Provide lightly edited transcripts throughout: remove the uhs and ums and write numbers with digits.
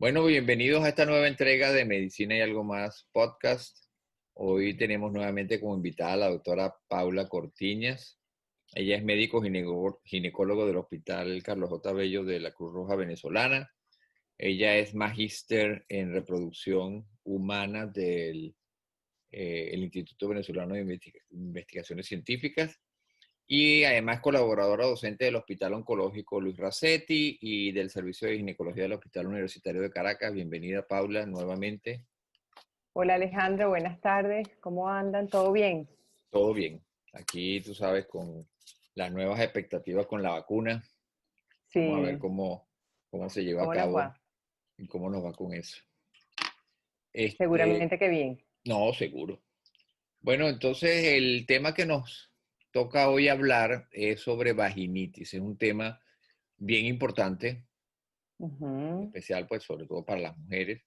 Bueno, bienvenidos a esta nueva entrega de Medicina y Algo Más podcast. Hoy tenemos nuevamente como invitada a la doctora Paula Cortiñas. Ella es médico ginecólogo del Hospital Carlos J. Bello de la Cruz Roja Venezolana. Ella es magíster en reproducción humana del el Instituto Venezolano de Investigaciones Científicas y además colaboradora docente del Hospital Oncológico Luis Racetti y del Servicio de Ginecología del Hospital Universitario de Caracas. Bienvenida, Paula, nuevamente. Hola Alejandra, buenas tardes. ¿Cómo andan? ¿Todo bien? Todo bien. Aquí, tú sabes, con las nuevas expectativas con la vacuna. Vamos a ver Sí, cómo se lleva a ¿cómo les cabo va? y cómo nos va con eso. Este, Seguramente que bien. no, seguro. Bueno, entonces el tema que nos toca hoy hablar es sobre vaginitis. Es un tema bien importante, en Ujú. especial pues sobre todo para las mujeres.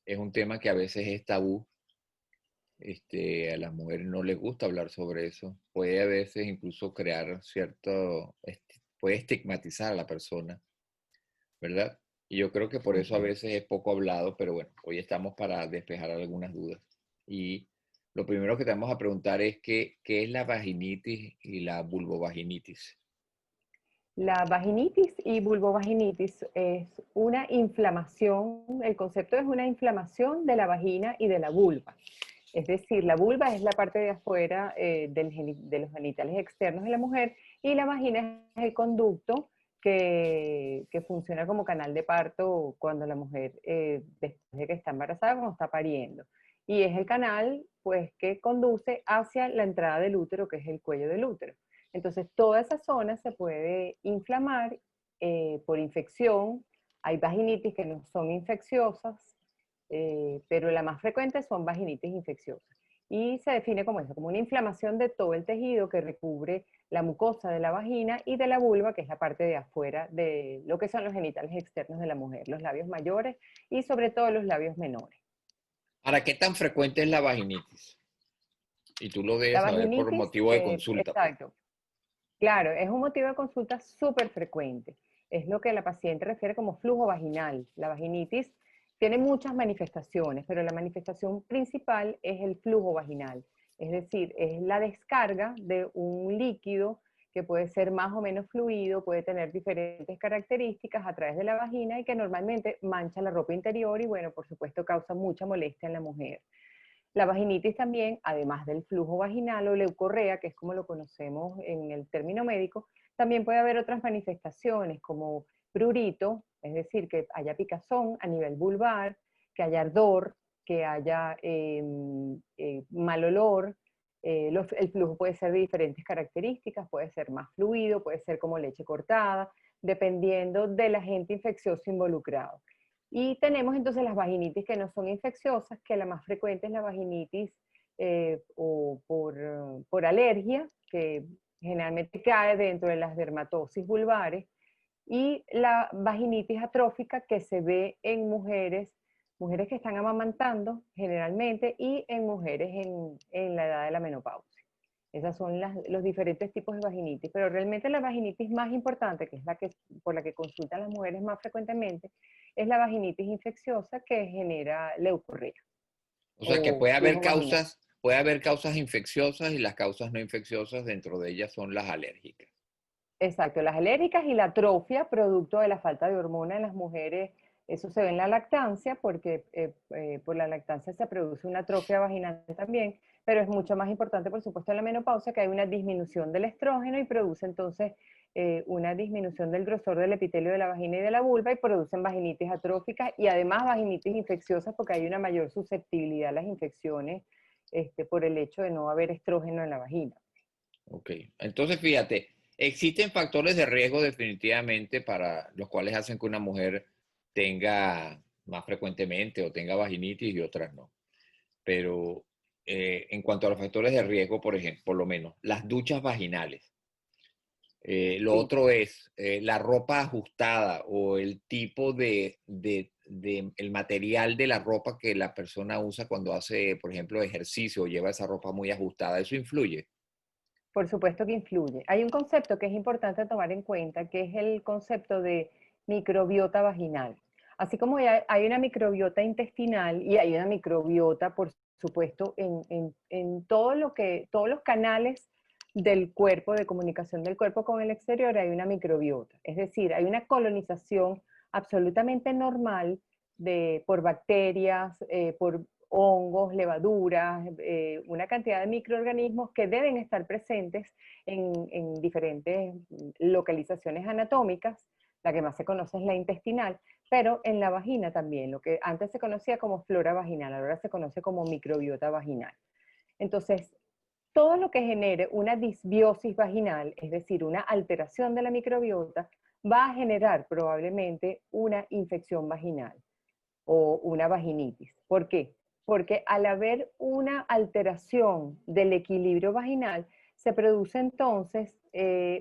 Es un tema que a veces es tabú. A las mujeres no les gusta hablar sobre eso. Puede a veces incluso crear puede estigmatizar a la persona, ¿verdad? Y yo creo que por eso a Ujú. veces es poco hablado, pero bueno, hoy estamos para despejar algunas dudas. Y lo primero que te vamos a preguntar es qué es la vaginitis y la vulvovaginitis. La vaginitis y vulvovaginitis es una inflamación, el concepto es una inflamación de la vagina y de la vulva. Es decir, la vulva es la parte de afuera de los genitales externos de la mujer y la vagina es el conducto que funciona como canal de parto cuando la mujer, después de que está embarazada, cuando está pariendo. Y es el canal pues, que conduce hacia la entrada del útero, que es el cuello del útero. Entonces, toda esa zona se puede inflamar por infección. Hay vaginitis que no son infecciosas, pero la más frecuente son vaginitis infecciosas. Y se define como eso, como una inflamación de todo el tejido que recubre la mucosa de la vagina y de la vulva, que es la parte de afuera de lo que son los genitales externos de la mujer, los labios mayores y sobre todo los labios menores. Ahora, ¿qué tan frecuente es la vaginitis? Y tú lo La debes saber por vaginitis, motivo de consulta, pues. exacto, claro, es un motivo de consulta súper frecuente. Es lo que la paciente refiere como flujo vaginal. La vaginitis tiene muchas manifestaciones, pero la manifestación principal es el flujo vaginal. Es decir, es la descarga de un líquido que puede ser más o menos fluido, puede tener diferentes características a través de la vagina y que normalmente mancha la ropa interior y, bueno, por supuesto, causa mucha molestia en la mujer. La vaginitis también, además del flujo vaginal o leucorrea, que es como lo conocemos en el término médico, también puede haber otras manifestaciones como prurito, es decir, que haya picazón a nivel vulvar, que haya ardor, que haya mal olor. El flujo puede ser de diferentes características, puede ser más fluido, puede ser como leche cortada, dependiendo del agente infeccioso involucrado. Y tenemos entonces las vaginitis que no son infecciosas, que la más frecuente es la vaginitis por alergia, que generalmente cae dentro de las dermatosis vulvares, y la vaginitis atrófica que se ve en mujeres que están amamantando generalmente y en mujeres en la edad de la menopausia. Esas son los diferentes tipos de vaginitis, pero realmente la vaginitis más importante, que es por la que consultan las mujeres más frecuentemente, es la vaginitis infecciosa que genera leucorrea O sea que o flujo vaginal. puede haber causas infecciosas y las causas no infecciosas, dentro de ellas son las alérgicas. Exacto, las alérgicas y la atrofia, producto de la falta de hormona en las mujeres, eso se ve en la lactancia, porque por la lactancia se produce una atrofia vaginal también, pero es mucho más importante, por supuesto, en la menopausia, que hay una disminución del estrógeno y produce entonces una disminución del grosor del epitelio de la vagina y de la vulva y producen vaginitis atróficas y además vaginitis infecciosas porque hay una mayor susceptibilidad a las infecciones por el hecho de no haber estrógeno en la vagina. Ok, entonces fíjate, existen factores de riesgo definitivamente para los cuales hacen que una mujer tenga más frecuentemente o tenga vaginitis y otras no. Pero en cuanto a los factores de riesgo, por ejemplo, por lo menos las duchas vaginales. Lo Sí. otro es la ropa ajustada o el tipo el material de la ropa que la persona usa cuando hace, por ejemplo, ejercicio o lleva esa ropa muy ajustada. ¿Eso influye? Por supuesto que influye. Hay un concepto que es importante tomar en cuenta, que es el concepto de microbiota vaginal. Así como hay una microbiota intestinal y hay una microbiota, por supuesto, en todo todos los canales del cuerpo, de comunicación del cuerpo con el exterior, hay una microbiota. Es decir, hay una colonización absolutamente normal por bacterias, por hongos, levaduras, una cantidad de microorganismos que deben estar presentes en diferentes localizaciones anatómicas. La que más se conoce es la intestinal, pero en la vagina también, lo que antes se conocía como flora vaginal, ahora se conoce como microbiota vaginal. Entonces, todo lo que genere una disbiosis vaginal, es decir, una alteración de la microbiota, va a generar probablemente una infección vaginal o una vaginitis. ¿Por qué? Porque al haber una alteración del equilibrio vaginal, se produce entonces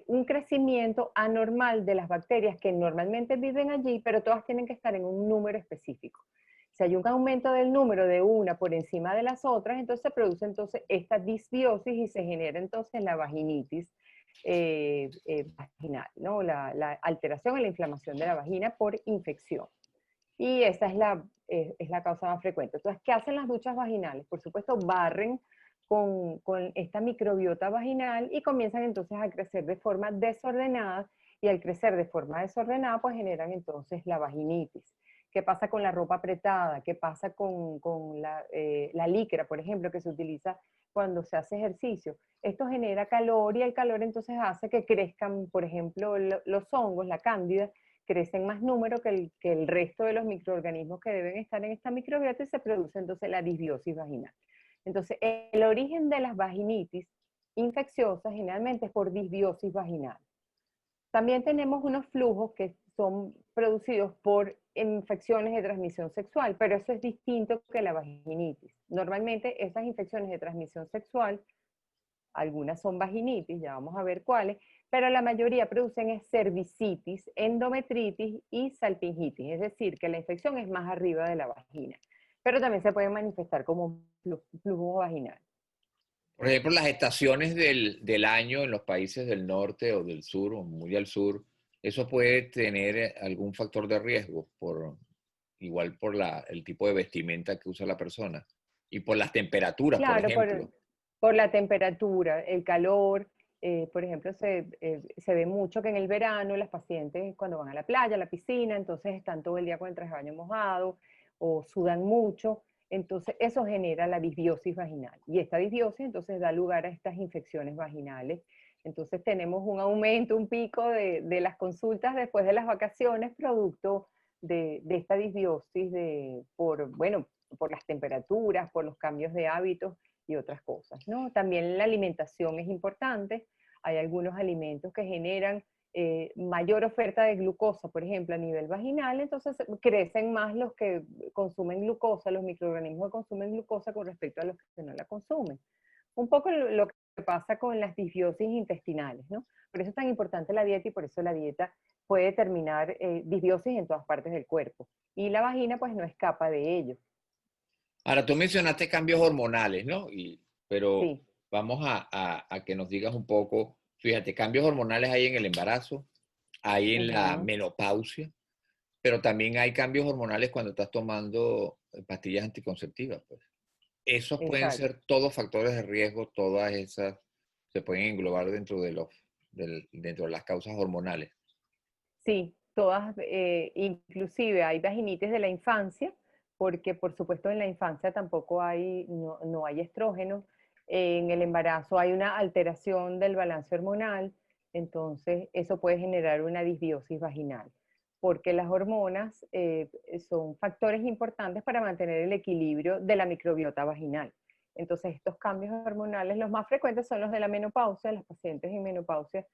un crecimiento anormal de las bacterias que normalmente viven allí, pero todas tienen que estar en un número específico. Si hay un aumento del número de una por encima de las otras, entonces se produce entonces esta disbiosis y se genera entonces la vaginitis vaginal, ¿no? La alteración o la inflamación de la vagina por infección. Y esa es la causa más frecuente. Entonces, ¿qué hacen las duchas vaginales? Por supuesto, barren con esta microbiota vaginal y comienzan entonces a crecer de forma desordenada, y al crecer de forma desordenada, pues generan entonces la vaginitis. ¿Qué pasa con la ropa apretada? ¿Qué pasa con la licra, por ejemplo, que se utiliza cuando se hace ejercicio? Esto genera calor y el calor entonces hace que crezcan, por ejemplo, los hongos, la cándida, crecen más número que el resto de los microorganismos que deben estar en esta microbiota y se produce entonces la disbiosis vaginal. Entonces, el origen de las vaginitis infecciosas generalmente es por disbiosis vaginal. También tenemos unos flujos que son producidos por infecciones de transmisión sexual, pero eso es distinto que la vaginitis. Normalmente esas infecciones de transmisión sexual, algunas son vaginitis, ya vamos a ver cuáles, pero la mayoría producen es cervicitis, endometritis y salpingitis, es decir, que la infección es más arriba de la vagina, pero también se puede manifestar como flujo vaginal. Por ejemplo, las estaciones del año en los países del norte o del sur, o muy al sur, eso puede tener algún factor de riesgo, igual por el tipo de vestimenta que usa la persona y por las temperaturas, por Claro, ejemplo. por la temperatura, el calor. Por ejemplo, se ve mucho que en el verano las pacientes cuando van a la playa, a la piscina, entonces están todo el día con el traje de baño mojado o sudan mucho. Entonces eso genera la disbiosis vaginal. Y esta disbiosis entonces da lugar a estas infecciones vaginales. Entonces tenemos un aumento, un pico de las consultas después de las vacaciones, producto de esta disbiosis bueno, por las temperaturas, por los cambios de hábitos y otras cosas, ¿no? También la alimentación es importante. Hay algunos alimentos que generan mayor oferta de glucosa, por ejemplo, a nivel vaginal, entonces crecen más los que consumen glucosa, los microorganismos que consumen glucosa con respecto a los que no la consumen. Un poco lo que pasa con las disbiosis intestinales, ¿no? Por eso es tan importante la dieta y por eso la dieta puede determinar disbiosis en todas partes del cuerpo. Y la vagina pues no escapa de ello. Ahora, tú mencionaste cambios hormonales, ¿no? Pero Sí, vamos a que nos digas un poco, fíjate, cambios hormonales hay en el embarazo, hay en la ajá, menopausia, pero también hay cambios hormonales cuando estás tomando pastillas anticonceptivas, pues. Esos pueden exacto. ser todos factores de riesgo, todas esas se pueden englobar dentro de las causas hormonales. Sí, todas, inclusive hay vaginitis de la infancia, porque por supuesto en la infancia tampoco no hay estrógenos. En el embarazo hay una alteración del balance hormonal, entonces eso puede generar una disbiosis vaginal, porque las hormonas son factores importantes para mantener el equilibrio de la microbiota vaginal. Entonces estos cambios hormonales, los más frecuentes son los de la menopausia. Las pacientes en menopausia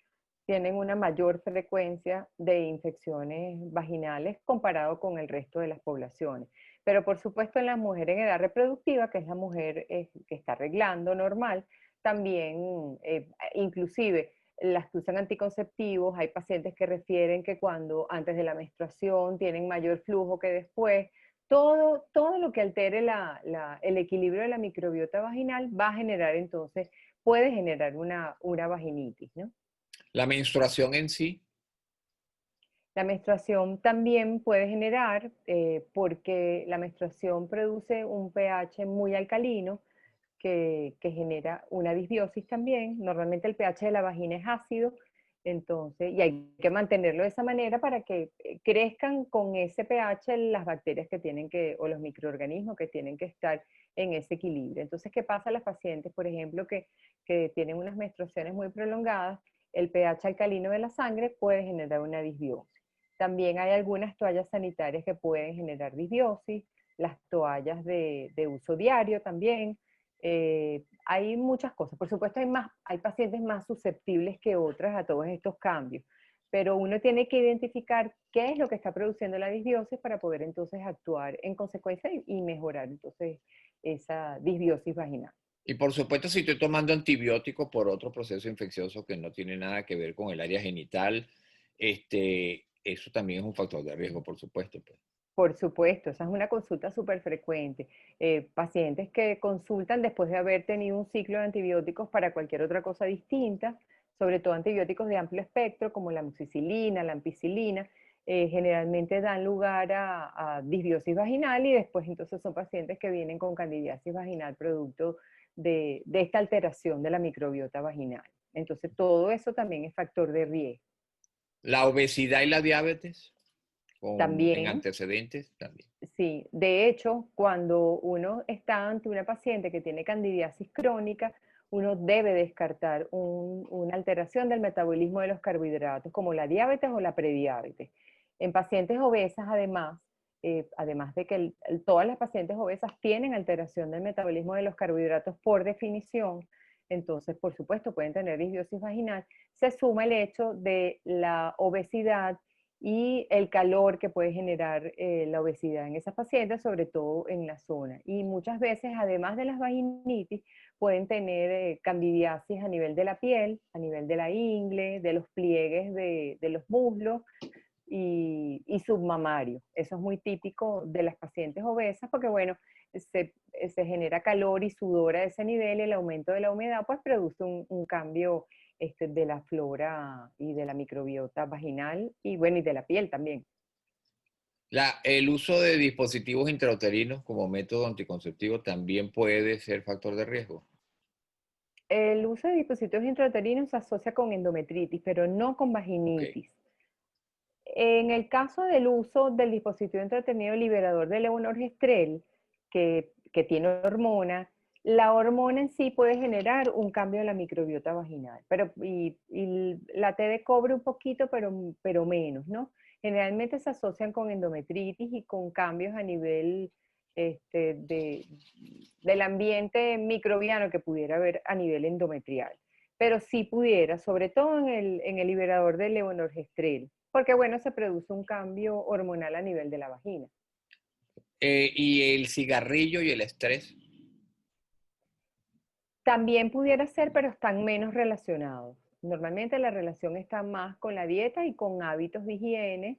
tienen una mayor frecuencia de infecciones vaginales comparado con el resto de las poblaciones. Pero por supuesto en la mujer en edad reproductiva, que es la mujer que está arreglando normal, también inclusive las que usan anticonceptivos, hay pacientes que refieren que cuando antes de la menstruación tienen mayor flujo que después. Todo lo que altere el equilibrio de la microbiota vaginal va a generar entonces, puede generar una vaginitis, ¿no? La menstruación en sí, La menstruación también puede generar, porque la menstruación produce un pH muy alcalino que genera una disbiosis también. Normalmente el pH de la vagina es ácido, entonces, y hay que mantenerlo de esa manera para que crezcan con ese pH las bacterias que tienen que, o los microorganismos que tienen que estar en ese equilibrio. Entonces, ¿qué pasa a las pacientes, por ejemplo, que tienen unas menstruaciones muy prolongadas? El pH alcalino de la sangre puede generar una disbiosis. También hay algunas toallas sanitarias que pueden generar disbiosis, las toallas de uso diario también. Hay muchas cosas. Por supuesto, hay pacientes más susceptibles que otras a todos estos cambios, pero uno tiene que identificar qué es lo que está produciendo la disbiosis para poder entonces actuar en consecuencia y mejorar entonces esa disbiosis vaginal. Y por supuesto, si estoy tomando antibióticos por otro proceso infeccioso que no tiene nada que ver con el área genital, eso también es un factor de riesgo, por supuesto, pues. Por supuesto, esa es una consulta súper frecuente. Pacientes que consultan después de haber tenido un ciclo de antibióticos para cualquier otra cosa distinta, sobre todo antibióticos de amplio espectro como la amoxicilina, la ampicilina, generalmente dan lugar a disbiosis vaginal y después entonces son pacientes que vienen con candidiasis vaginal producto de esta alteración de la microbiota vaginal. Entonces todo eso también es factor de riesgo. La obesidad y la diabetes, en También. antecedentes, también. Sí, de hecho, cuando uno está ante una paciente que tiene candidiasis crónica, uno debe descartar una alteración del metabolismo de los carbohidratos, como la diabetes o la prediabetes. En pacientes obesas, además de que todas las pacientes obesas tienen alteración del metabolismo de los carbohidratos por definición, entonces, por supuesto, pueden tener disbiosis vaginal, se suma el hecho de la obesidad y el calor que puede generar la obesidad en esas pacientes, sobre todo en la zona. Y muchas veces, además de las vaginitis, pueden tener candidiasis a nivel de la piel, a nivel de la ingle, de los pliegues de los muslos y submamario. Eso es muy típico de las pacientes obesas porque, bueno, se genera calor y sudor a ese nivel y el aumento de la humedad pues produce un cambio de la flora y de la microbiota vaginal y bueno, y de la piel también. El uso de dispositivos intrauterinos como método anticonceptivo también puede ser factor de riesgo. El uso de dispositivos intrauterinos se asocia con endometritis, pero no con Ok. vaginitis. En el caso del uso del dispositivo intrauterino liberador de levonorgestrel, que tiene hormona, la hormona en sí puede generar un cambio en la microbiota vaginal, y la T de cobre un poquito, pero menos, ¿no? Generalmente se asocian con endometritis y con cambios a nivel este, de, del ambiente microbiano que pudiera haber a nivel endometrial. Pero sí pudiera, sobre todo en el liberador de levonorgestrel, porque bueno, se produce un cambio hormonal a nivel de la vagina. Y el cigarrillo y el estrés. También pudiera ser, pero están menos relacionados. Normalmente la relación está más con la dieta y con hábitos de higiene.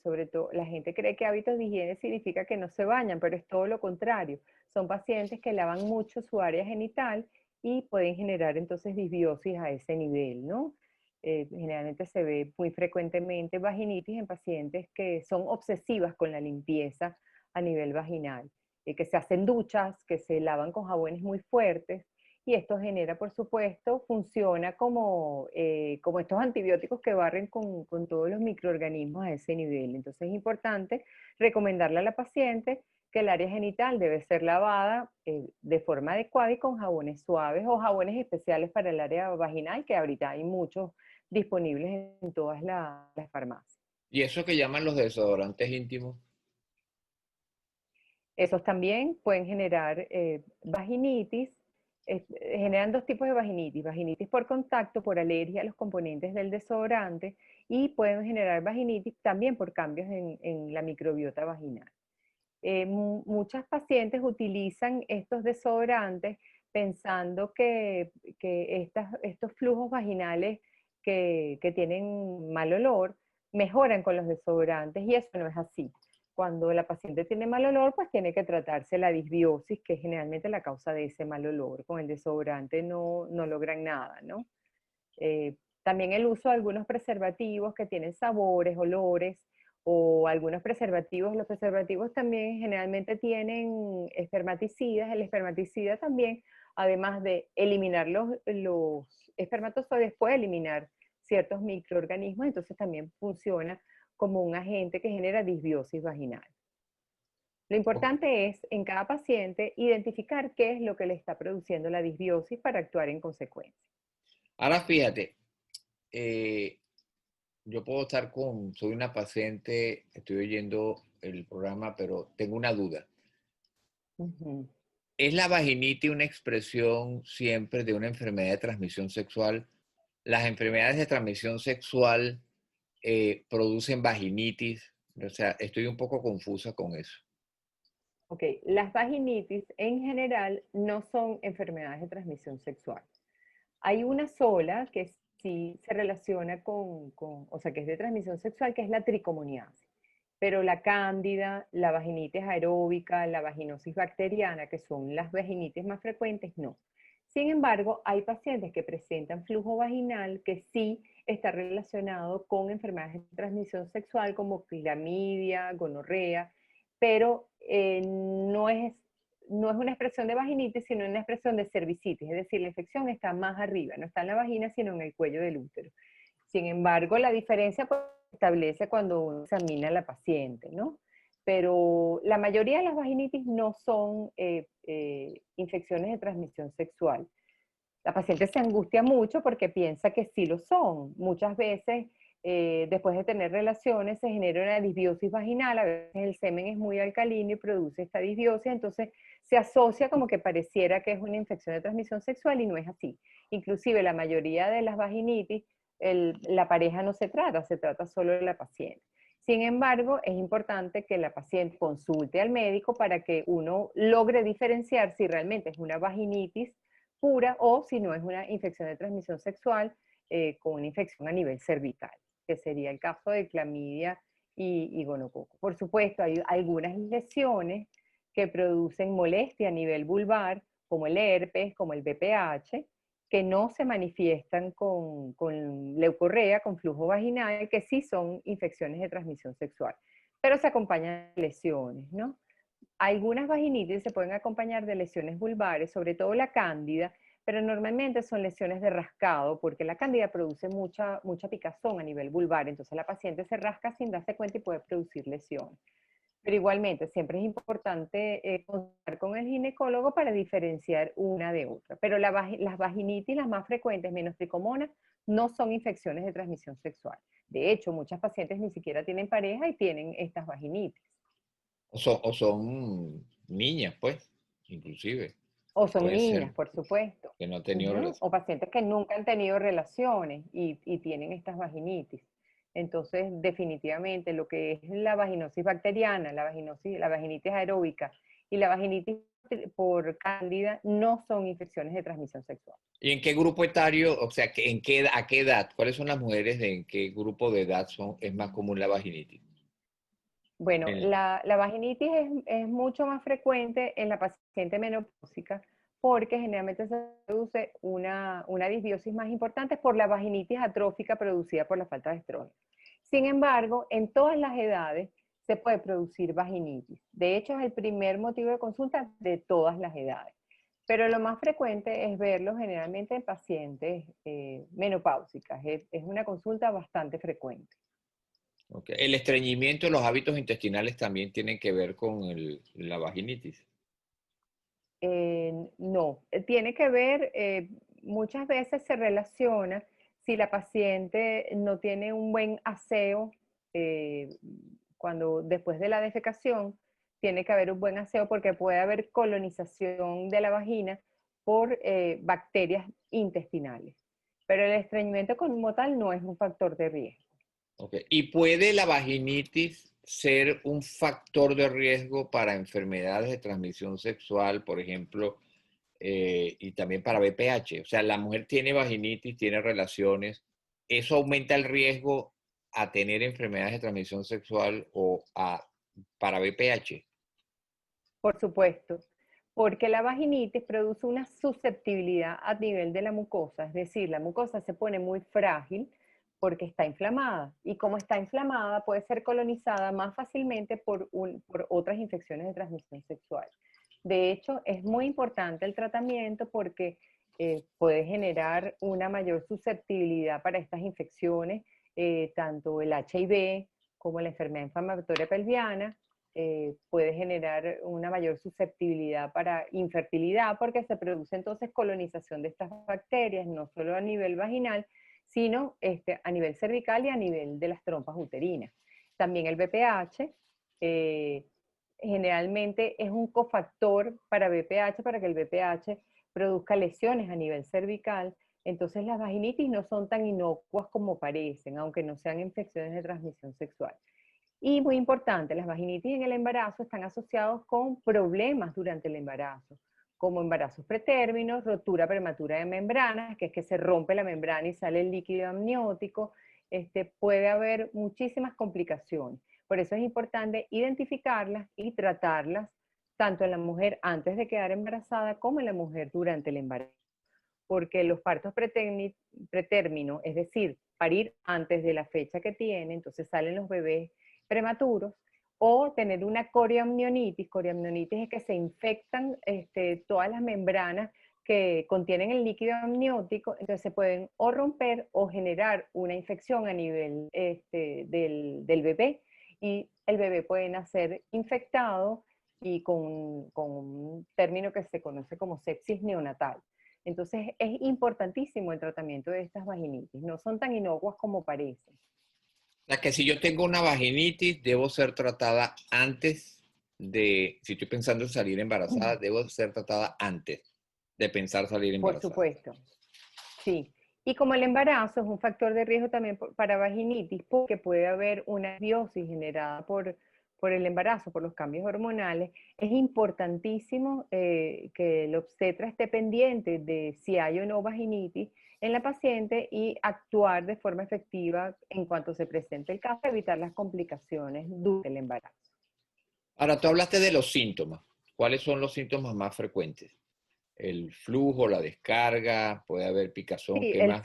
Sobre todo, la gente cree que hábitos de higiene significa que no se bañan, pero es todo lo contrario. Son pacientes que lavan mucho su área genital y pueden generar entonces disbiosis a ese nivel, ¿no? Generalmente se ve muy frecuentemente vaginitis en pacientes que son obsesivas con la limpieza a nivel vaginal, que se hacen duchas, que se lavan con jabones muy fuertes, y esto genera, por supuesto, funciona como estos antibióticos que barren con todos los microorganismos a ese nivel. Entonces es importante recomendarle a la paciente que el área genital debe ser lavada de forma adecuada y con jabones suaves o jabones especiales para el área vaginal, que ahorita hay muchos disponibles en todas las farmacias. Y eso que llaman los desodorantes íntimos. Esos también pueden generar vaginitis. Generan dos tipos de vaginitis: vaginitis por contacto, por alergia a los componentes del desodorante, y pueden generar vaginitis también por cambios en la microbiota vaginal. Muchas pacientes utilizan estos desodorantes pensando que estos flujos vaginales que tienen mal olor mejoran con los desodorantes, y eso no es así. Cuando la paciente tiene mal olor, pues tiene que tratarse la disbiosis, que es generalmente la causa de ese mal olor. Con el desodorante no logran nada, ¿no? También el uso de algunos preservativos que tienen sabores, olores, o algunos preservativos. Los preservativos también generalmente tienen espermaticidas. El espermaticida también, además de eliminar los espermatozoides, puede eliminar ciertos microorganismos, entonces también funciona como un agente que genera disbiosis vaginal. Lo Ok. importante es, en cada paciente, identificar qué es lo que le está produciendo la disbiosis para actuar en consecuencia. Ahora fíjate, eh, yo puedo estar soy una paciente, estoy oyendo el programa, pero tengo una duda. Ujú. ¿Es la vaginitis una expresión siempre de una enfermedad de transmisión sexual? ¿Las enfermedades de transmisión sexual producen vaginitis? O sea, estoy un poco confusa con eso. Ok, las vaginitis en general no son enfermedades de transmisión sexual. Hay una sola que sí se relaciona o sea, que es de transmisión sexual, que es la tricomoniasis. Pero la cándida, la vaginitis aeróbica, la vaginosis bacteriana, que son las vaginitis más frecuentes, no. Sin embargo, hay pacientes que presentan flujo vaginal que sí está relacionado con enfermedades de transmisión sexual como clamidia, gonorrea, pero no es una expresión de vaginitis, sino una expresión de cervicitis, es decir, la infección está más arriba, no está en la vagina, sino en el cuello del útero. Sin embargo, la diferencia pues, se establece cuando uno examina a la paciente, ¿no? Pero la mayoría de las vaginitis no son infecciones de transmisión sexual. La paciente se angustia mucho porque piensa que sí lo son. Muchas veces, después de tener relaciones, se genera una disbiosis vaginal. A veces el semen es muy alcalino y produce esta disbiosis, entonces se asocia como que pareciera que es una infección de transmisión sexual y no es así. Inclusive la mayoría de las vaginitis, la pareja no se trata solo de la paciente. Sin embargo, es importante que la paciente consulte al médico para que uno logre diferenciar si realmente es una vaginitis pura o si no es una infección de transmisión sexual con una infección a nivel cervical, que sería el caso de clamidia y gonococo. Por supuesto, hay algunas lesiones que producen molestia a nivel vulvar, como el herpes, como el BPH, que no se manifiestan con leucorrea, con flujo vaginal, que sí son infecciones de transmisión sexual, pero se acompañan de lesiones, ¿no? Algunas vaginitis se pueden acompañar de lesiones vulvares, sobre todo la cándida, pero normalmente son lesiones de rascado, porque la cándida produce mucha picazón a nivel vulvar, entonces la paciente se rasca sin darse cuenta y puede producir lesiones. Pero igualmente, siempre es importante consultar con el ginecólogo para diferenciar una de otra. Pero las vaginitis, las más frecuentes, menos tricomonas, no son infecciones de transmisión sexual. De hecho, muchas pacientes ni siquiera tienen pareja y tienen estas vaginitis. O son niñas, pues, inclusive. O son Puede niñas, ser por supuesto. que no ha tenido Ujú. relación. O pacientes que nunca han tenido relaciones y tienen estas vaginitis. Entonces, definitivamente, lo que es la vaginosis bacteriana, la vaginitis aeróbica y la vaginitis por cándida no son infecciones de transmisión sexual. ¿Y en qué grupo etario, o sea, a qué edad? ¿Cuáles son las mujeres en qué grupo de edad es más común la vaginitis? Bueno, En- la vaginitis es mucho más frecuente en la paciente menopáusica porque generalmente se produce una disbiosis más importante por la vaginitis atrófica producida por la falta de estrógeno. Sin embargo, en todas las edades se puede producir vaginitis. De hecho, es el primer motivo de consulta de todas las edades. Pero lo más frecuente es verlo generalmente en pacientes menopáusicas. Es una consulta bastante frecuente. ok. El estreñimiento y los hábitos intestinales también tienen que ver con la vaginitis. No, tiene que ver, muchas veces se relaciona si la paciente no tiene un buen aseo, eh, cuando después de la defecación, tiene que haber un buen aseo porque puede haber colonización de la vagina por bacterias intestinales. Pero el estreñimiento como tal no es un factor de riesgo. Ok. ¿Y puede la vaginitis ser un factor de riesgo para enfermedades de transmisión sexual, por ejemplo, y también para BPH? O sea, la mujer tiene vaginitis, tiene relaciones, ¿eso aumenta el riesgo a tener enfermedades de transmisión sexual para BPH? Por supuesto, Porque la vaginitis produce una susceptibilidad a nivel de la mucosa, es decir, la mucosa se pone muy frágil porque está inflamada, y como está inflamada puede ser colonizada más fácilmente por otras infecciones de transmisión sexual. De hecho, es muy importante el tratamiento porque puede generar una mayor susceptibilidad para estas infecciones, tanto el HIV como la enfermedad inflamatoria pelviana. Puede generar una mayor susceptibilidad para infertilidad porque se produce entonces colonización de estas bacterias, no solo a nivel vaginal, sino a nivel cervical y a nivel de las trompas uterinas. También el BPH generalmente es un cofactor para BPH, para que el BPH produzca lesiones a nivel cervical. Entonces las vaginitis no son tan inocuas como parecen, aunque no sean infecciones de transmisión sexual. Y muy importante, las vaginitis en el embarazo están asociados con problemas durante el embarazo, como embarazos pretérminos, rotura prematura de membranas, que es que se rompe la membrana y sale el líquido amniótico. Puede haber muchísimas complicaciones. Por eso es importante identificarlas y tratarlas tanto en la mujer antes de quedar embarazada como en la mujer durante el embarazo. Porque los partos pretérminos, es decir, parir antes de la fecha que tiene, entonces salen los bebés prematuros, o tener una coriamnionitis. Coriamnionitis es que se infectan todas las membranas que contienen el líquido amniótico, entonces se pueden o romper o generar una infección a nivel del bebé, y el bebé puede nacer infectado y con un término que se conoce como sepsis neonatal. Entonces es importantísimo el tratamiento de estas vaginitis, no son tan inocuas como parecen. O sea, que si yo tengo una vaginitis, debo ser tratada antes de, si estoy pensando en salir embarazada, debo ser tratada antes de pensar salir Por embarazada. supuesto, sí. Y como el embarazo es un factor de riesgo también para vaginitis, porque puede haber una biosis generada por el embarazo, por los cambios hormonales, es importantísimo que el obstetra esté pendiente de si hay o no vaginitis en la paciente y actuar de forma efectiva en cuanto se presente el caso, evitar las complicaciones durante el embarazo. Ahora, tú hablaste de los síntomas. ¿Cuáles son los síntomas más frecuentes? El flujo, la descarga, puede haber picazón, Sí, ¿qué más?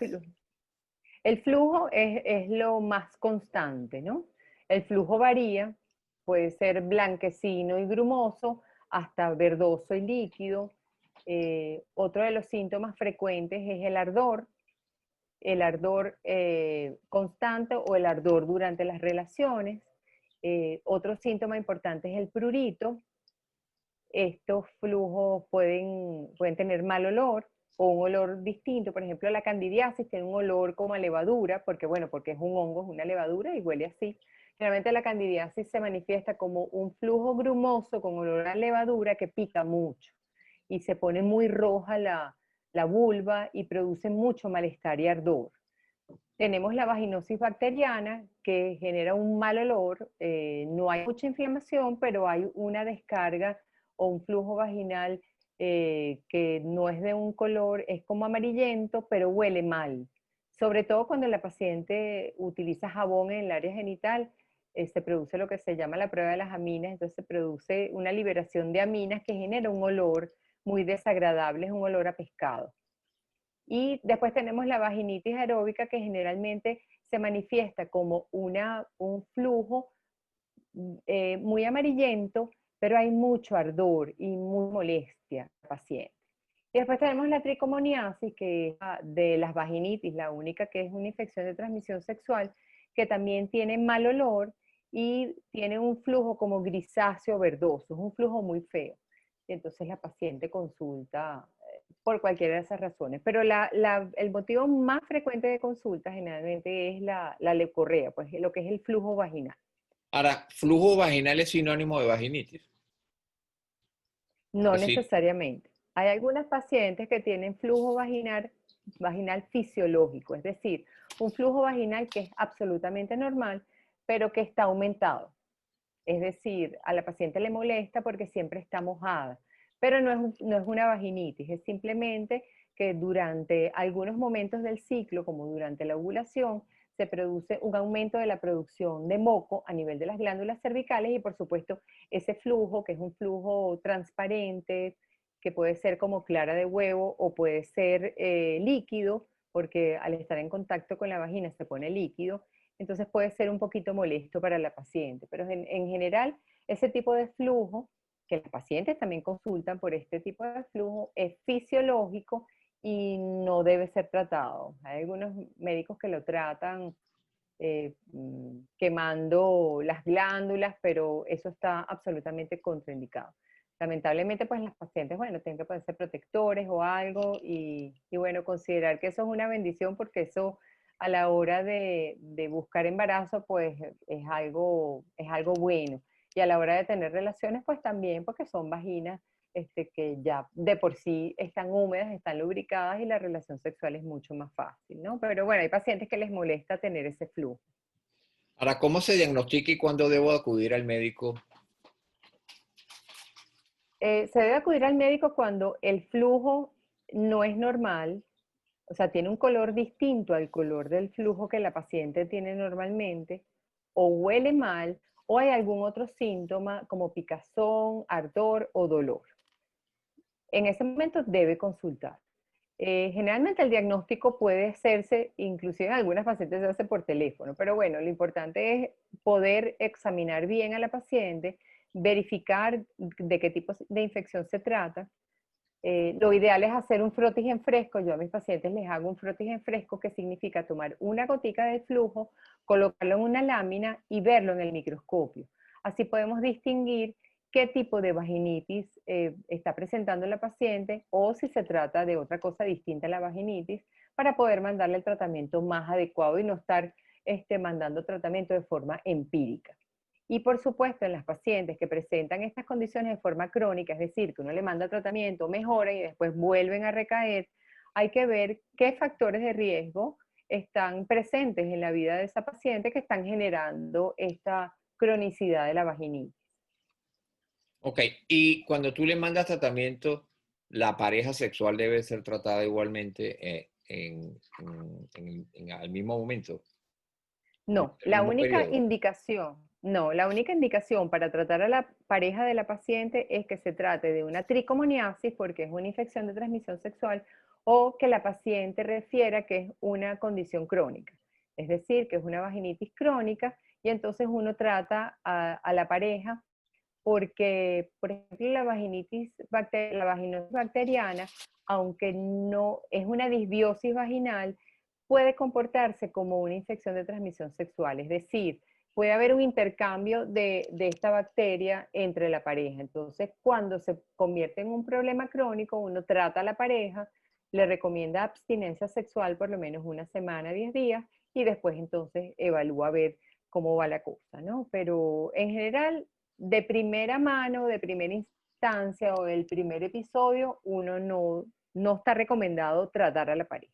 el flujo es lo más constante, ¿no? El flujo varía, puede ser blanquecino y grumoso, hasta verdoso y líquido. Otro de los síntomas frecuentes es el ardor constante o el ardor durante las relaciones. Otro síntoma importante es el prurito. Estos flujos pueden tener mal olor o un olor distinto. Por ejemplo, la candidiasis tiene un olor como a levadura, porque bueno, porque es un hongo, es una levadura y huele así. Generalmente la candidiasis se manifiesta como un flujo grumoso con olor a levadura que pica mucho y se pone muy roja la vulva y produce mucho malestar y ardor. Tenemos la vaginosis bacteriana, que genera un mal olor, no hay mucha inflamación, pero hay una descarga o un flujo vaginal que no es de un color, es como amarillento, pero huele mal. Sobre todo cuando la paciente utiliza jabón en el área genital, se produce lo que se llama la prueba de las aminas, entonces se produce una liberación de aminas que genera un olor muy desagradable, es un olor a pescado. Y después tenemos la vaginitis aeróbica, que generalmente se manifiesta como un flujo muy amarillento, pero hay mucho ardor y muy molestia al paciente. Y después tenemos la tricomoniasis, que es de las vaginitis, la única que es una infección de transmisión sexual, que también tiene mal olor y tiene un flujo como grisáceo verdoso, es un flujo muy feo. Y entonces la paciente consulta por cualquiera de esas razones. Pero el motivo más frecuente de consulta generalmente es la leucorrea, pues lo que es el flujo vaginal. Ahora, flujo vaginal es sinónimo de vaginitis. Es No decir, necesariamente. Hay algunas pacientes que tienen flujo vaginal fisiológico, es decir, un flujo vaginal que es absolutamente normal, pero que está aumentado. Es decir, a la paciente le molesta porque siempre está mojada, pero no es una vaginitis, es simplemente que durante algunos momentos del ciclo, como durante la ovulación, se produce un aumento de la producción de moco a nivel de las glándulas cervicales y por supuesto ese flujo, que es un flujo transparente, que puede ser como clara de huevo o puede ser líquido, porque al estar en contacto con la vagina se pone líquido, entonces puede ser un poquito molesto para la paciente. Pero en general, ese tipo de flujo, que las pacientes también consultan por este tipo de flujo, es fisiológico y no debe ser tratado. Hay algunos médicos que lo tratan quemando las glándulas, pero eso está absolutamente contraindicado. Lamentablemente, pues las pacientes, bueno, tienen que ponerse protectores o algo y bueno, considerar que eso es una bendición porque eso a la hora de buscar embarazo, pues es algo bueno. Y a la hora de tener relaciones, pues también porque son vaginas que ya de por sí están húmedas, están lubricadas y la relación sexual es mucho más fácil, ¿no? Pero bueno, hay pacientes que les molesta tener ese flujo. Ahora, ¿cómo se diagnostica y cuándo debo acudir al médico? Se debe acudir al médico cuando el flujo no es normal, o sea, tiene un color distinto al color del flujo que la paciente tiene normalmente, o huele mal, o hay algún otro síntoma como picazón, ardor o dolor. En ese momento debe consultar. Generalmente el diagnóstico puede hacerse, inclusive en algunas pacientes se hace por teléfono, pero bueno, lo importante es poder examinar bien a la paciente, verificar de qué tipo de infección se trata. Lo ideal es hacer un frotis en fresco. Yo a mis pacientes les hago un frotis en fresco, que significa tomar una gotica de flujo, colocarlo en una lámina y verlo en el microscopio. Así podemos distinguir qué tipo de vaginitis está presentando la paciente o si se trata de otra cosa distinta a la vaginitis para poder mandarle el tratamiento más adecuado y no estar mandando tratamiento de forma empírica. Y por supuesto, en las pacientes que presentan estas condiciones de forma crónica, es decir, que uno le manda tratamiento, mejoran y después vuelven a recaer, hay que ver qué factores de riesgo están presentes en la vida de esa paciente que están generando esta cronicidad de la vaginitis. Ok, y cuando tú le mandas tratamiento, la pareja sexual debe ser tratada igualmente al mismo momento, No, el mismo periodo. la única indicación para tratar a la pareja de la paciente es que se trate de una tricomoniasis, porque es una infección de transmisión sexual, o que la paciente refiera que es una condición crónica, es decir, que es una vaginitis crónica, y entonces uno trata a la pareja porque, por ejemplo, la vaginosis bacteriana, aunque no es una disbiosis vaginal, puede comportarse como una infección de transmisión sexual, es decir, puede haber un intercambio de esta bacteria entre la pareja. Entonces, cuando se convierte en un problema crónico, uno trata a la pareja, le recomienda abstinencia sexual por lo menos una semana, 10 días, y después entonces evalúa a ver cómo va la cosa, ¿no? Pero en general, de primera mano, de primera instancia o del primer episodio, uno no está recomendado tratar a la pareja.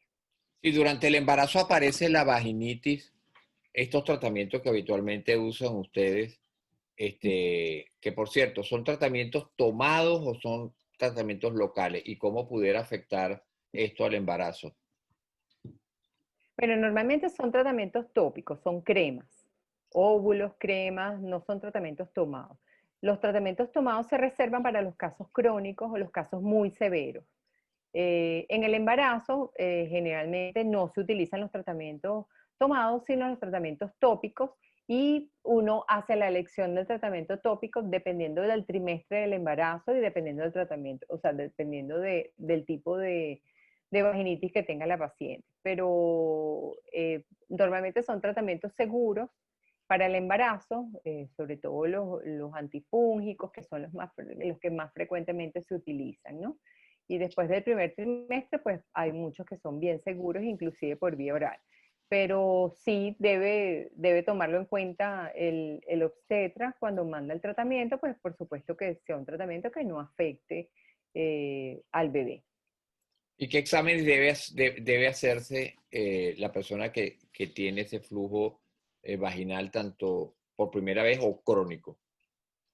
Si durante el embarazo aparece la vaginitis, estos tratamientos que habitualmente usan ustedes, que por cierto, ¿son tratamientos tomados o son tratamientos locales? ¿Y cómo pudiera afectar esto al embarazo? Pero normalmente son tratamientos tópicos, son cremas, óvulos, cremas, no son tratamientos tomados. Los tratamientos tomados se reservan para los casos crónicos o los casos muy severos. En el embarazo, generalmente no se utilizan los tratamientos tomados, sino los tratamientos tópicos, y uno hace la elección del tratamiento tópico dependiendo del trimestre del embarazo y dependiendo del tratamiento, o sea, dependiendo del tipo de vaginitis que tenga la paciente. Pero normalmente son tratamientos seguros para el embarazo, sobre todo los antifúngicos, que son los que más frecuentemente se utilizan, ¿no? Y después del primer trimestre, pues hay muchos que son bien seguros, inclusive por vía oral. Pero sí debe tomarlo en cuenta el obstetra cuando manda el tratamiento, pues por supuesto que sea un tratamiento que no afecte al bebé. ¿Y qué exámenes debe hacerse la persona que tiene ese flujo vaginal tanto por primera vez o crónico?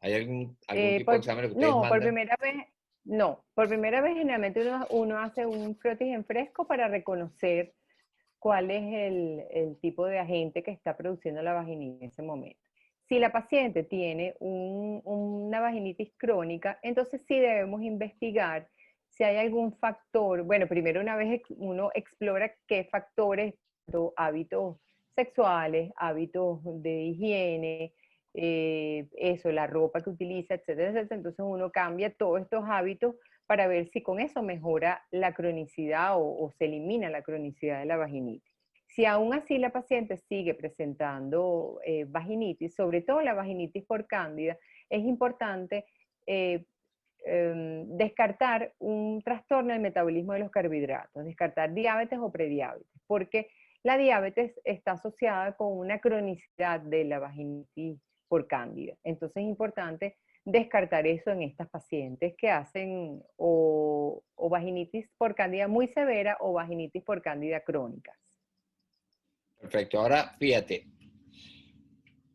¿Hay algún tipo de examen que ustedes No, por mandan? primera vez, no. Por primera vez generalmente uno hace un frotis en fresco para reconocer cuál es el tipo de agente que está produciendo la vaginitis en ese momento. Si la paciente tiene una vaginitis crónica, entonces sí debemos investigar si hay algún factor, bueno, primero una vez uno explora qué factores, hábitos sexuales, hábitos de higiene, eso, la ropa que utiliza, etcétera, etcétera. Entonces uno cambia todos estos hábitos para ver si con eso mejora la cronicidad o se elimina la cronicidad de la vaginitis. Si aún así la paciente sigue presentando vaginitis, sobre todo la vaginitis por cándida, es importante descartar un trastorno del metabolismo de los carbohidratos, descartar diabetes o prediabetes, porque la diabetes está asociada con una cronicidad de la vaginitis por cándida. Entonces es importante descartar eso en estas pacientes que hacen o vaginitis por cándida muy severa o vaginitis por cándida crónicas. Perfecto. Ahora, fíjate,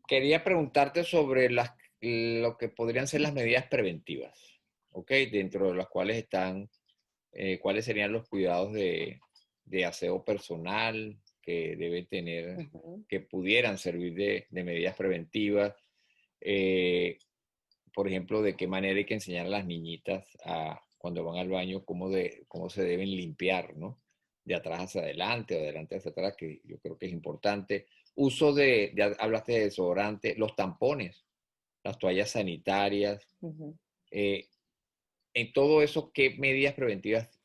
quería preguntarte sobre lo que podrían ser las medidas preventivas, ¿ok? Dentro de las cuales están, cuáles serían los cuidados de aseo personal que debe tener, que pudieran servir de medidas preventivas. Por ejemplo, de qué manera hay que enseñar a las niñitas cuando van al baño cómo se deben limpiar, ¿no? De atrás hacia adelante o de adelante hacia atrás, que yo creo que es importante. Uso hablaste de desodorante, los tampones, las toallas sanitarias. En todo eso, ¿qué medidas preventivas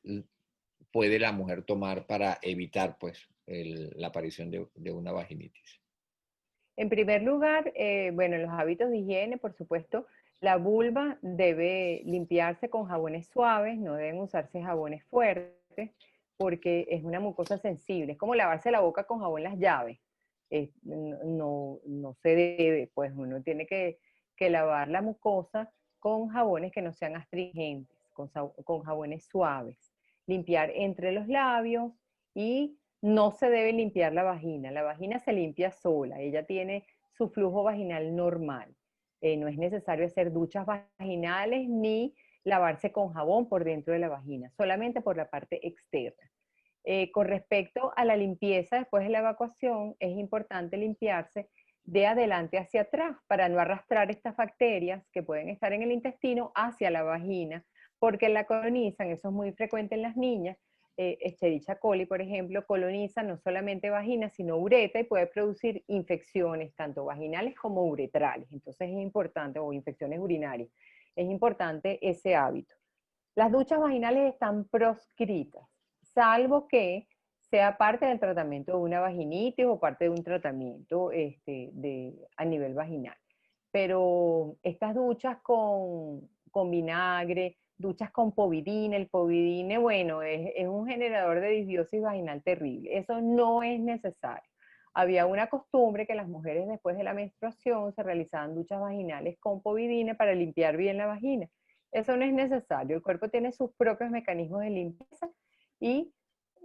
puede la mujer tomar para evitar, pues, la aparición de una vaginitis? En primer lugar, bueno, los hábitos de higiene, por supuesto, la vulva debe limpiarse con jabones suaves, no deben usarse jabones fuertes, porque es una mucosa sensible. Es como lavarse la boca con jabón las llaves. No se debe, pues uno tiene que lavar la mucosa con jabones que no sean astringentes, con jabones suaves. Limpiar entre los labios y no se debe limpiar la vagina. La vagina se limpia sola. Ella tiene su flujo vaginal normal. No es necesario hacer duchas vaginales ni lavarse con jabón por dentro de la vagina, solamente por la parte externa. Con respecto a la limpieza después de la evacuación, es importante limpiarse de adelante hacia atrás para no arrastrar estas bacterias que pueden estar en el intestino hacia la vagina, porque la colonizan, eso es muy frecuente en las niñas. Escherichia coli, por ejemplo, coloniza no solamente vagina, sino uretra y puede producir infecciones tanto vaginales como uretrales. Entonces es importante, o infecciones urinarias, es importante ese hábito. Las duchas vaginales están proscritas, salvo que sea parte del tratamiento de una vaginitis o parte de un tratamiento a nivel vaginal. Pero estas duchas con vinagre, duchas con povidine, el povidine, bueno, es un generador de disbiosis vaginal terrible. Eso no es necesario. Había una costumbre que las mujeres después de la menstruación se realizaban duchas vaginales con povidine para limpiar bien la vagina. Eso no es necesario. El cuerpo tiene sus propios mecanismos de limpieza y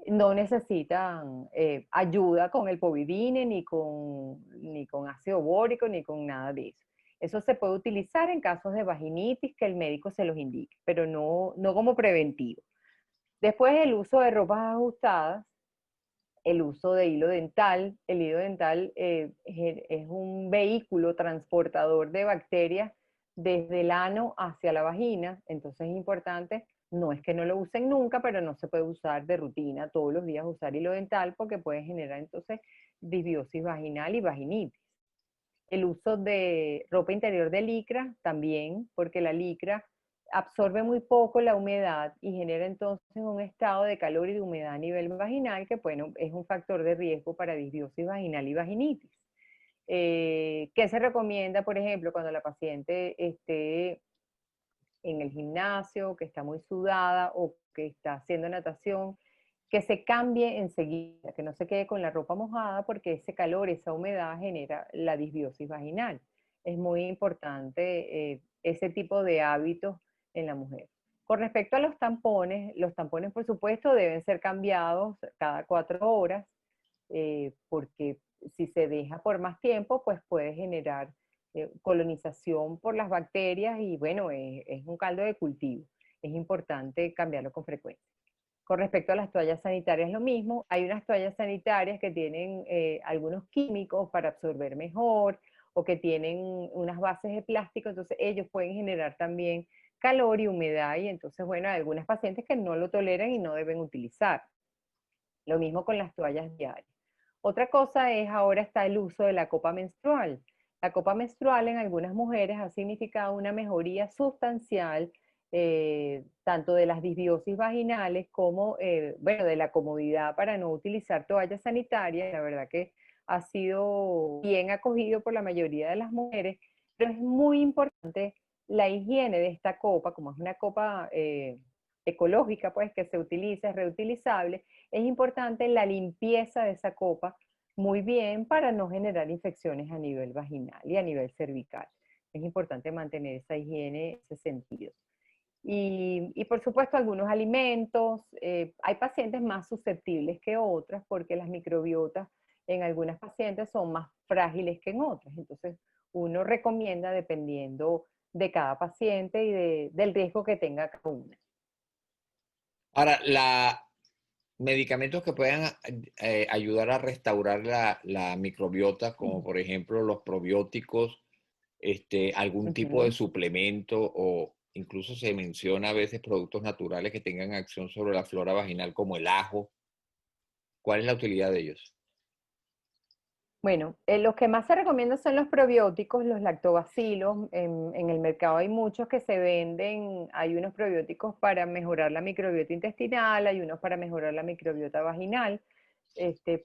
no necesitan ayuda con el povidine, ni con ácido bórico, ni con nada de eso. Eso se puede utilizar en casos de vaginitis que el médico se los indique, pero no como preventivo. Después el uso de ropas ajustadas, el uso de hilo dental. El hilo dental es un vehículo transportador de bacterias desde el ano hacia la vagina, entonces es importante, no es que no lo usen nunca, pero no se puede usar de rutina todos los días usar hilo dental porque puede generar entonces disbiosis vaginal y vaginitis. El uso de ropa interior de licra también, porque la licra absorbe muy poco la humedad y genera entonces un estado de calor y de humedad a nivel vaginal que, bueno, es un factor de riesgo para disbiosis vaginal y vaginitis. ¿Qué se recomienda, por ejemplo, cuando la paciente esté en el gimnasio, que está muy sudada o que está haciendo natación? Que se cambie enseguida, que no se quede con la ropa mojada porque ese calor, esa humedad genera la disbiosis vaginal. Es muy importante ese tipo de hábitos en la mujer. Con respecto a los tampones por supuesto deben ser cambiados cada 4 horas porque si se deja por más tiempo pues puede generar colonización por las bacterias y bueno, es un caldo de cultivo. Es importante cambiarlo con frecuencia. Con respecto a las toallas sanitarias, lo mismo. Hay unas toallas sanitarias que tienen algunos químicos para absorber mejor o que tienen unas bases de plástico, entonces ellos pueden generar también calor y humedad, y entonces, bueno, hay algunas pacientes que no lo toleran y no deben utilizar. Lo mismo con las toallas diarias. Otra cosa es, ahora está el uso de la copa menstrual. La copa menstrual en algunas mujeres ha significado una mejoría sustancial, tanto de las disbiosis vaginales como, bueno, de la comodidad para no utilizar toallas sanitarias. La verdad que ha sido bien acogido por la mayoría de las mujeres, pero es muy importante la higiene de esta copa, como es una copa ecológica, pues que se utiliza, es reutilizable. Es importante la limpieza de esa copa muy bien para no generar infecciones a nivel vaginal y a nivel cervical. Es importante mantener esa higiene en ese sentido. Y por supuesto algunos alimentos, hay pacientes más susceptibles que otras porque las microbiotas en algunas pacientes son más frágiles que en otras. Entonces uno recomienda dependiendo de cada paciente y del riesgo que tenga cada una. Ahora, medicamentos que puedan ayudar a restaurar la microbiota, como por ejemplo los probióticos, algún tipo de Ujú. suplemento o incluso se menciona a veces productos naturales que tengan acción sobre la flora vaginal como el ajo. ¿Cuál es la utilidad de ellos? Bueno, los que más se recomiendan son los probióticos, los lactobacilos. En el mercado hay muchos que se venden. Hay unos probióticos para mejorar la microbiota intestinal, hay unos para mejorar la microbiota vaginal,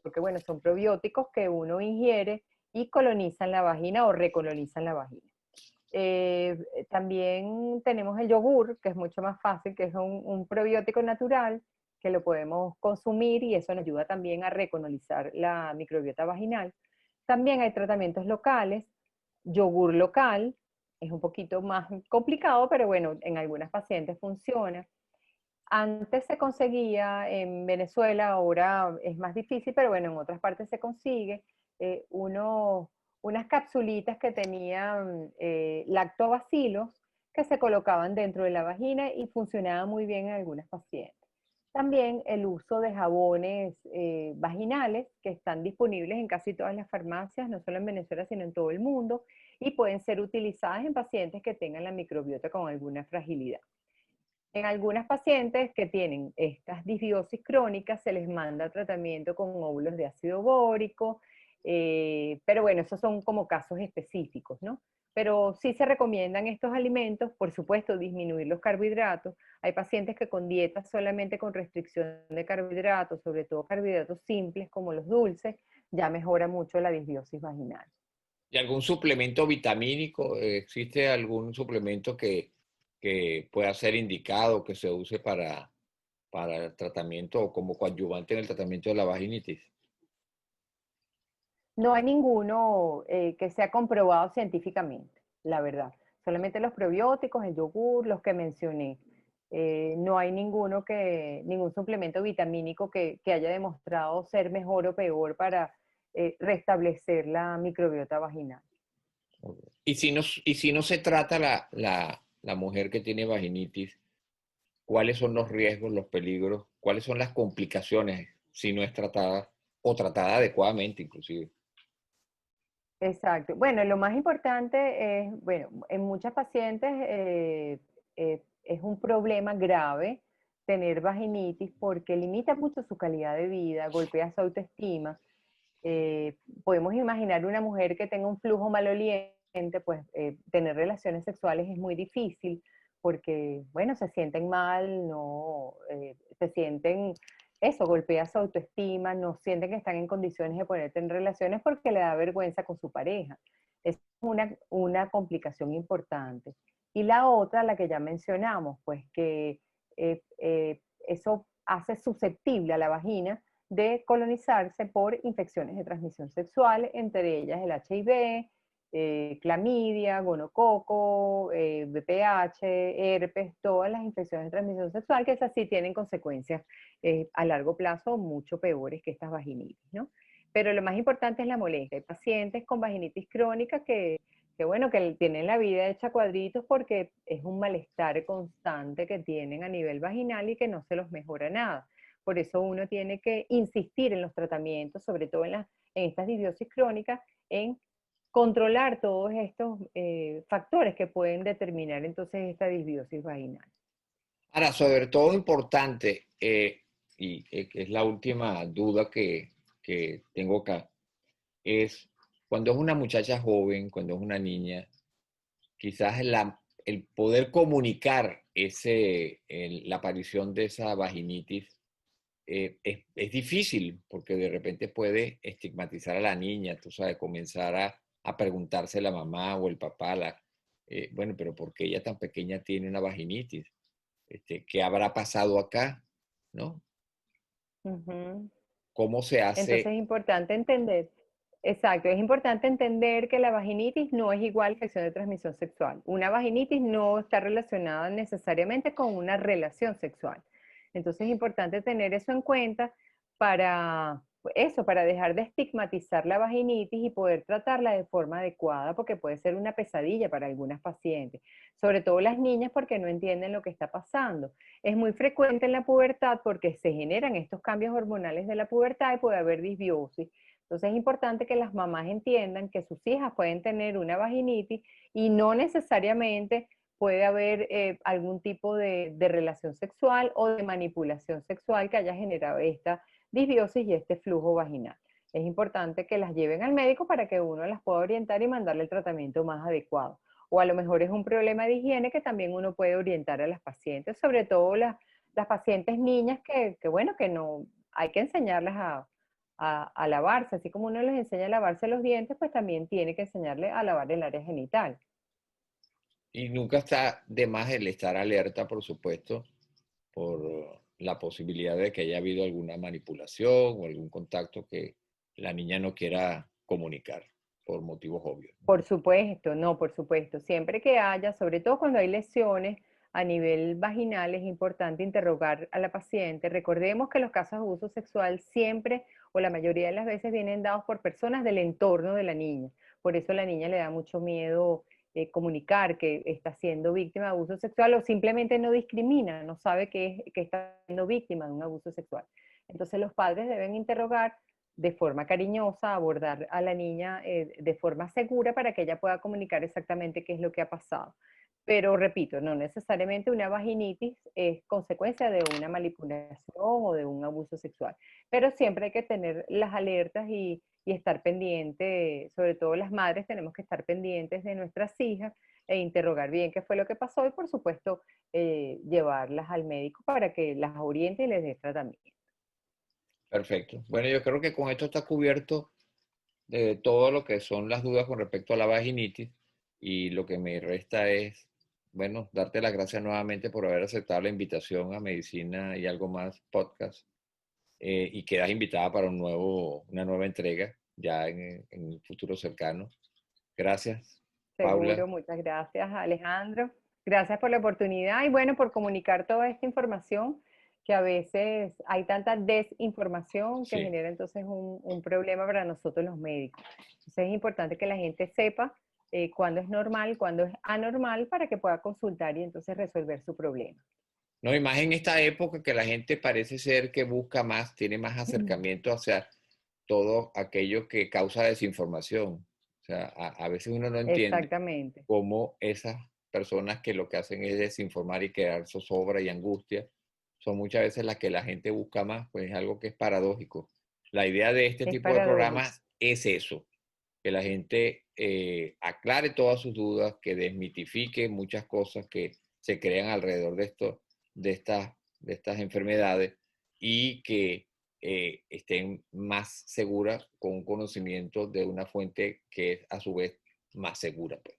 porque bueno, son probióticos que uno ingiere y colonizan la vagina o recolonizan la vagina. También tenemos el yogur, que es mucho más fácil, que es un probiótico natural que lo podemos consumir y eso nos ayuda también a recolonizar la microbiota vaginal. También hay tratamientos locales, yogur local, es un poquito más complicado, pero bueno, en algunas pacientes funciona. Antes se conseguía en Venezuela, ahora es más difícil, pero bueno, en otras partes se consigue unas capsulitas que tenían lactobacilos que se colocaban dentro de la vagina y funcionaba muy bien en algunas pacientes. También el uso de jabones vaginales que están disponibles en casi todas las farmacias, no solo en Venezuela, sino en todo el mundo, y pueden ser utilizadas en pacientes que tengan la microbiota con alguna fragilidad. En algunas pacientes que tienen estas disbiosis crónicas se les manda tratamiento con óvulos de ácido bórico, pero bueno, esos son como casos específicos, ¿no? Pero sí se recomiendan estos alimentos, por supuesto, disminuir los carbohidratos. Hay pacientes que con dietas solamente con restricción de carbohidratos, sobre todo carbohidratos simples como los dulces, ya mejora mucho la disbiosis vaginal. ¿Y algún suplemento vitamínico? ¿Existe algún suplemento que pueda ser indicado, que se use para el tratamiento o como coadyuvante en el tratamiento de la vaginitis? No hay ninguno que sea comprobado científicamente, la verdad. Solamente los probióticos, el yogur, los que mencioné. No hay ningún suplemento vitamínico que haya demostrado ser mejor o peor para restablecer la microbiota vaginal. Y si no se trata la mujer que tiene vaginitis, ¿cuáles son los riesgos, los peligros? ¿Cuáles son las complicaciones si no es tratada o tratada adecuadamente inclusive? Exacto. Bueno, lo más importante es, bueno, en muchas pacientes es un problema grave tener vaginitis porque limita mucho su calidad de vida, golpea su autoestima. Podemos imaginar una mujer que tenga un flujo maloliente, pues tener relaciones sexuales es muy difícil porque, bueno, se sienten mal, no, se sienten, eso, golpea su autoestima, no sienten que están en condiciones de ponerte en relaciones porque le da vergüenza con su pareja. Es una complicación importante. Y la otra, la que ya mencionamos, pues que eso hace susceptible a la vagina de colonizarse por infecciones de transmisión sexual, entre ellas el HIV, clamidia, gonococo, VPH, herpes, todas las infecciones de transmisión sexual, que esas sí tienen consecuencias a largo plazo mucho peores que estas vaginitis, ¿no? Pero lo más importante es la molestia. Hay pacientes con vaginitis crónica que bueno, que tienen la vida hecha cuadritos porque es un malestar constante que tienen a nivel vaginal y que no se los mejora nada. Por eso uno tiene que insistir en los tratamientos, sobre todo en estas disbiosis crónicas, en controlar todos estos factores que pueden determinar entonces esta disbiosis vaginal. Ahora, sobre todo importante, que es la última duda que tengo acá, es cuando es una muchacha joven, cuando es una niña, quizás el poder comunicar la aparición de esa vaginitis es difícil, porque de repente puede estigmatizar a la niña, tú sabes, comenzar a preguntarse la mamá o el papá, bueno, pero ¿por qué ella tan pequeña tiene una vaginitis? ¿Qué habrá pasado acá? ¿No? Ujú. ¿Cómo se Entonces hace? es importante entender, exacto, es importante entender que la vaginitis no es igual a infección de transmisión sexual. Una vaginitis no está relacionada necesariamente con una relación sexual. Entonces es importante tener eso en cuenta para eso, para dejar de estigmatizar la vaginitis y poder tratarla de forma adecuada, porque puede ser una pesadilla para algunas pacientes, sobre todo las niñas porque no entienden lo que está pasando. Es muy frecuente en la pubertad porque se generan estos cambios hormonales de la pubertad y puede haber disbiosis. Entonces es importante que las mamás entiendan que sus hijas pueden tener una vaginitis y no necesariamente puede haber algún tipo de relación sexual o de manipulación sexual que haya generado esta disbiosis y este flujo vaginal. Es importante que las lleven al médico para que uno las pueda orientar y mandarle el tratamiento más adecuado. O a lo mejor es un problema de higiene que también uno puede orientar a las pacientes, sobre todo las pacientes niñas bueno, que no, hay que enseñarles a lavarse, así como uno les enseña a lavarse los dientes, pues también tiene que enseñarle a lavar el área genital. Y nunca está de más el estar alerta, por supuesto, por la posibilidad de que haya habido alguna manipulación o algún contacto que la niña no quiera comunicar por motivos obvios. Por supuesto, no, por supuesto. Siempre que haya, sobre todo cuando hay lesiones a nivel vaginal, es importante interrogar a la paciente. Recordemos que los casos de abuso sexual siempre o la mayoría de las veces vienen dados por personas del entorno de la niña. Por eso a la niña le da mucho miedo comunicar que está siendo víctima de abuso sexual o simplemente no discrimina, no sabe que está siendo víctima de un abuso sexual. Entonces los padres deben interrogar de forma cariñosa, abordar a la niña de forma segura para que ella pueda comunicar exactamente qué es lo que ha pasado. Pero repito, no necesariamente una vaginitis es consecuencia de una manipulación o de un abuso sexual, pero siempre hay que tener las alertas y estar pendiente, sobre todo las madres tenemos que estar pendientes de nuestras hijas e interrogar bien qué fue lo que pasó y por supuesto llevarlas al médico para que las oriente y les dé tratamiento. Perfecto. Bueno, yo creo que con esto está cubierto de todo lo que son las dudas con respecto a la vaginitis y lo que me resta es, bueno, darte las gracias nuevamente por haber aceptado la invitación a Medicina y Algo Más podcast y quedas invitada para una nueva entrega ya en un futuro cercano. Gracias, Paula. Seguro, muchas gracias, Alejandro. Gracias por la oportunidad y bueno, por comunicar toda esta información, que a veces hay tanta desinformación que Sí. genera entonces un problema para nosotros los médicos. Entonces es importante que la gente sepa cuándo es normal, cuándo es anormal, para que pueda consultar y entonces resolver su problema. No, y más en esta época que la gente parece ser que busca más, tiene más acercamiento hacia todo aquello que causa desinformación. O sea, a veces uno no entiende Exactamente. cómo esas personas que lo que hacen es desinformar y crear zozobra y angustia, son muchas veces las que la gente busca más, pues es algo que es paradójico. La idea de este Es tipo de paradójico. programas es eso, que la gente aclare todas sus dudas, que desmitifique muchas cosas que se crean alrededor de esto, de estas enfermedades y que estén más seguras con un conocimiento de una fuente que es a su vez más segura. Pues.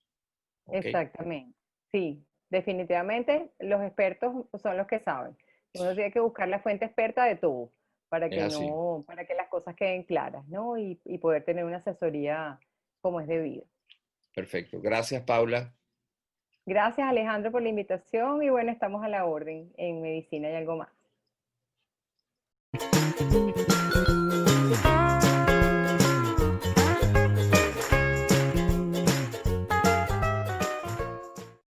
¿Ok? Exactamente. Sí, definitivamente los expertos son los que saben. Uno tiene que buscar la fuente experta de todo para Es que así. no, para que las cosas queden claras, ¿no? Y poder tener una asesoría como es debido. Perfecto. Gracias, Paula. Gracias, Alejandro, por la invitación y bueno, estamos a la orden en medicina y algo más.